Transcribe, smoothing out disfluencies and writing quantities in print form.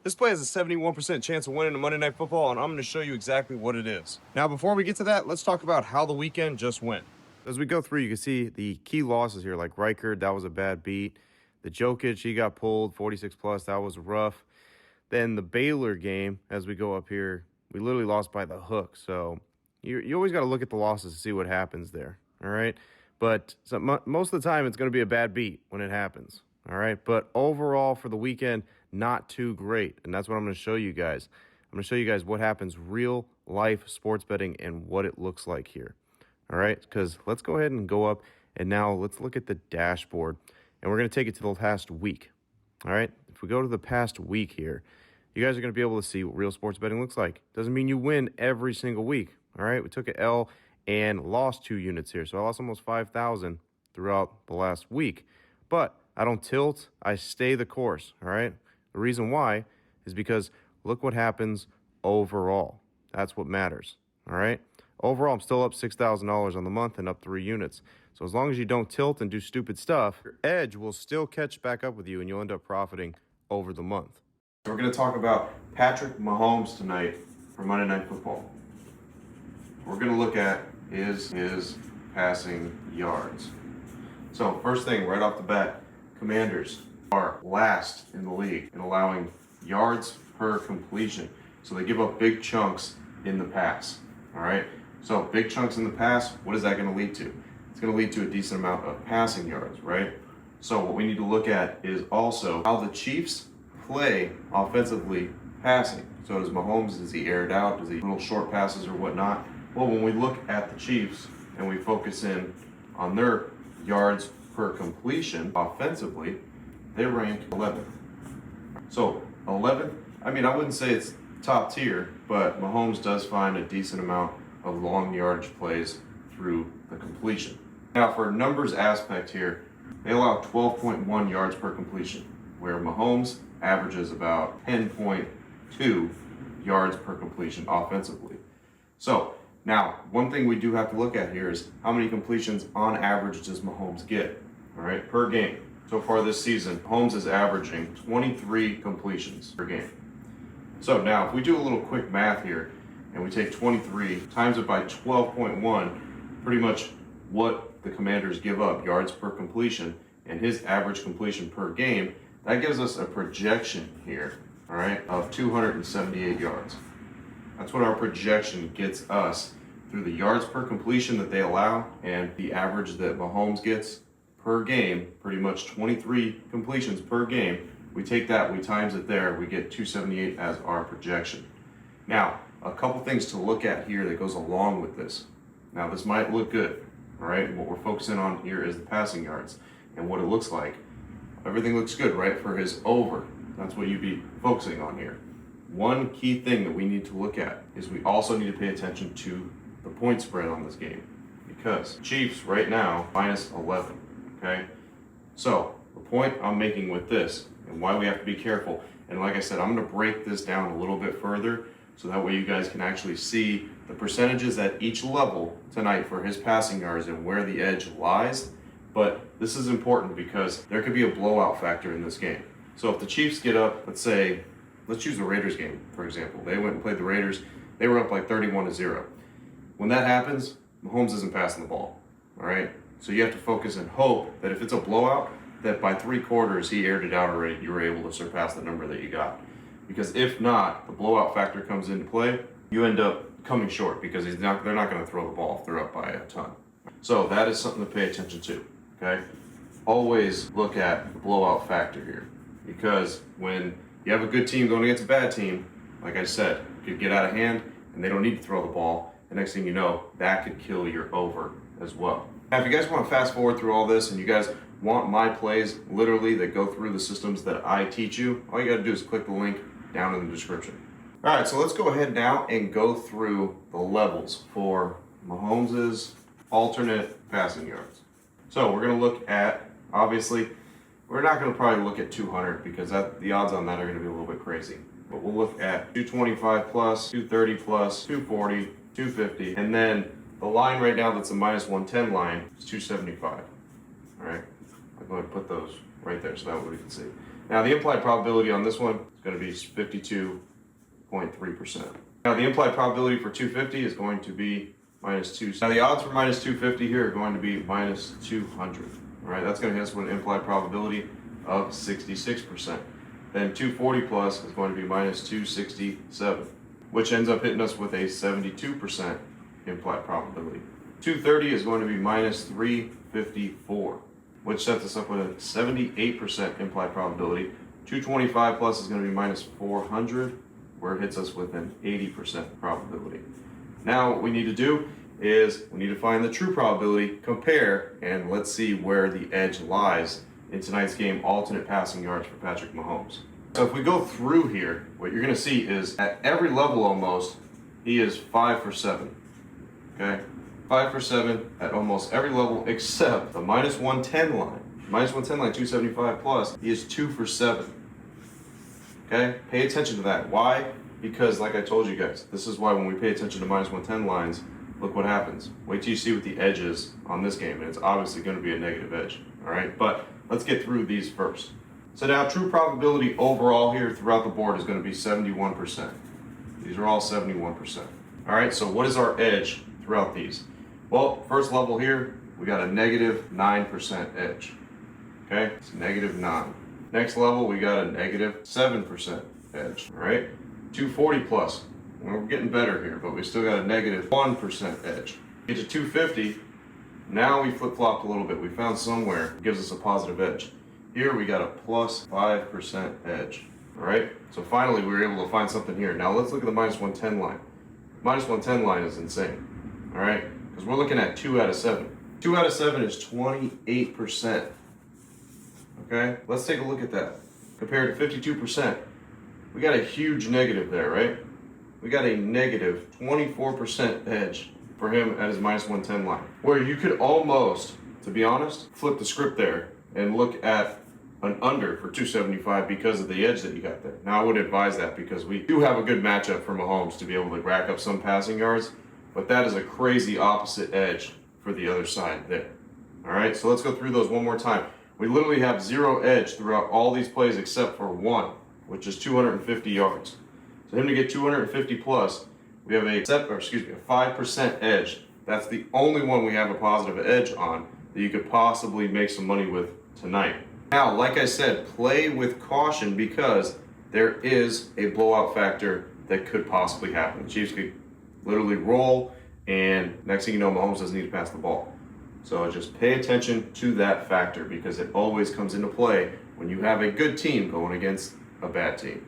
This play has a 71% chance of winning a Monday Night Football, and I'm going to show you exactly what it is. Now, before we get to that, let's talk about how the weekend just went. As we go through, you can see the key losses here, like Riker, that was a bad beat. The Jokic, he got pulled, 46 plus, that was rough. Then the Baylor game, as we go up here, we literally lost by the hook. So you always got to look at the losses to see what happens there, all right? But most of the time, it's going to be a bad beat when it happens, all right? But overall, for the weekend, not too great. And that's what I'm going to show you guys. I'm going to show you guys what happens real life sports betting and what it looks like here, all right? Because let's go ahead and go up, and now let's look at the dashboard. And we're going to take it to the past week, all right? If we go to the past week here, you guys are going to be able to see what real sports betting looks like. Doesn't mean you win every single week, all right? We took an L and lost 2 units here. So I lost almost 5,000 throughout the last week. But I don't tilt. I stay the course, all right? The reason why is because look what happens overall. That's what matters, all right? Overall, I'm still up $6,000 on the month and up 3 units. So as long as you don't tilt and do stupid stuff, your edge will still catch back up with you and you'll end up profiting over the month. So we're going to talk about Patrick Mahomes tonight for Monday Night Football. We're going to look at his passing yards. So first thing, right off the bat, Commanders are last in the league in allowing yards per completion. So they give up big chunks in the pass, all right? So big chunks in the pass, what is that going to lead to? It's going to lead to a decent amount of passing yards, right? So what we need to look at is also how the Chiefs play offensively passing. So does Mahomes, does he air it out? Does he little short passes or whatnot? Well, when we look at the Chiefs and we focus in on their yards per completion offensively, they rank 11th. So 11th, I mean, I wouldn't say it's top tier, but Mahomes does find a decent amount of long yardage plays through the completion. Now for numbers aspect here, they allow 12.1 yards per completion, where Mahomes averages about 10.2 yards per completion offensively. So now, one thing we do have to look at here is how many completions on average does Mahomes get, all right, per game. So far this season, Mahomes is averaging 23 completions per game. So now, if we do a little quick math here, and we take 23 times it by 12.1, pretty much what the Commanders give up, yards per completion, and his average completion per game, that gives us a projection here, all right, of 278 yards. That's what our projection gets us through the yards per completion that they allow and the average that Mahomes gets per game, pretty much 23 completions per game. We take that, we times it there, we get 278 as our projection. Now, a couple things to look at here that goes along with this. Now, this might look good, all right? What we're focusing on here is the passing yards and what it looks like. Everything looks good, right, for his over. That's what you'd be focusing on here. One key thing that we need to look at is we also need to pay attention to the point spread on this game, because Chiefs right now minus 11, okay? So the point I'm making with this and why we have to be careful, and like I said, I'm going to break this down a little bit further so that way you guys can actually see the percentages at each level tonight for his passing yards and where the edge lies. But this is important because there could be a blowout factor in this game. So if the Chiefs get up, let's use the Raiders game, for example. They went and played the Raiders. They were up like 31-0. When that happens, Mahomes isn't passing the ball, all right? So you have to focus and hope that if it's a blowout, that by 3 quarters he aired it out already, you were able to surpass the number that you got. Because if not, the blowout factor comes into play, you end up coming short because they're not going to throw the ball if they're up by a ton. So that is something to pay attention to, okay? Always look at the blowout factor here, because when you have a good team going against a bad team, like I said, it could get out of hand and they don't need to throw the ball. The next thing you know, that could kill your over as well. Now, if you guys want to fast forward through all this and you guys want my plays literally that go through the systems that I teach you, all you got to do is click the link down in the description. All right, so let's go ahead now and go through the levels for Mahomes' alternate passing yards. So we're going to look at, obviously, we're not going to probably look at 200 because the odds on that are going to be a little bit crazy. But we'll look at 225 plus, 230 plus, 240, 250, and then the line right now that's a minus 110 line is 275. All right, I'll go ahead and put those right there so that way we can see. Now the implied probability on this one is going to be 52.3%. Now the implied probability for 250 is going to be minus 2. Now the odds for minus 250 here are going to be minus 200. All right, that's going to hit us with an implied probability of 66%. Then 240 plus is going to be minus 267, which ends up hitting us with a 72% implied probability. 230 is going to be minus 354, which sets us up with a 78% implied probability. 225 plus is going to be minus 400, where it hits us with an 80% probability. Now what we need to do is we need to find the true probability, compare, and let's see where the edge lies in tonight's game, alternate passing yards for Patrick Mahomes. So if we go through here, what you're going to see is at every level almost, he is 5 for 7. Okay? 5 for 7 at almost every level except the minus 110 line. Minus 110 line, 275 plus, he is 2 for 7. Okay? Pay attention to that. Why? Because like I told you guys, this is why when we pay attention to minus 110 lines, look what happens. Wait till you see what the edge is on this game, and it's obviously going to be a negative edge. All right? But let's get through these first. So now true probability overall here throughout the board is going to be 71%. These are all 71%. All right, so what is our edge throughout these? Well, first level here, we got a negative 9% edge. Okay, it's negative 9. Next level, we got a negative 7% edge. All right, 240 plus. Well, we're getting better here, but we still got a negative 1% edge. Get to 250, now we flip-flopped a little bit. We found somewhere that gives us a positive edge. Here we got a plus 5% edge. All right, so finally we were able to find something here. Now let's look at the minus 110 line. Minus 110 line is insane. All right, because we're looking at 2 out of 7. 2 out of 7 is 28%. Okay, let's take a look at that. Compared to 52%, we got a huge negative there, right? We got a negative 24% edge for him at his minus 110 line. Where you could almost, to be honest, flip the script there and look at an under for 275 because of the edge that you got there. Now I would advise that because we do have a good matchup for Mahomes to be able to rack up some passing yards, but that is a crazy opposite edge for the other side there. All right, so let's go through those one more time. We literally have 0 edge throughout all these plays except for one, which is 250 yards. So him to get 250 plus, we have a 5% edge. That's the only one we have a positive edge on that you could possibly make some money with tonight. Now, like I said, play with caution because there is a blowout factor that could possibly happen. The Chiefs could literally roll, and next thing you know, Mahomes doesn't need to pass the ball. So just pay attention to that factor because it always comes into play when you have a good team going against a bad team.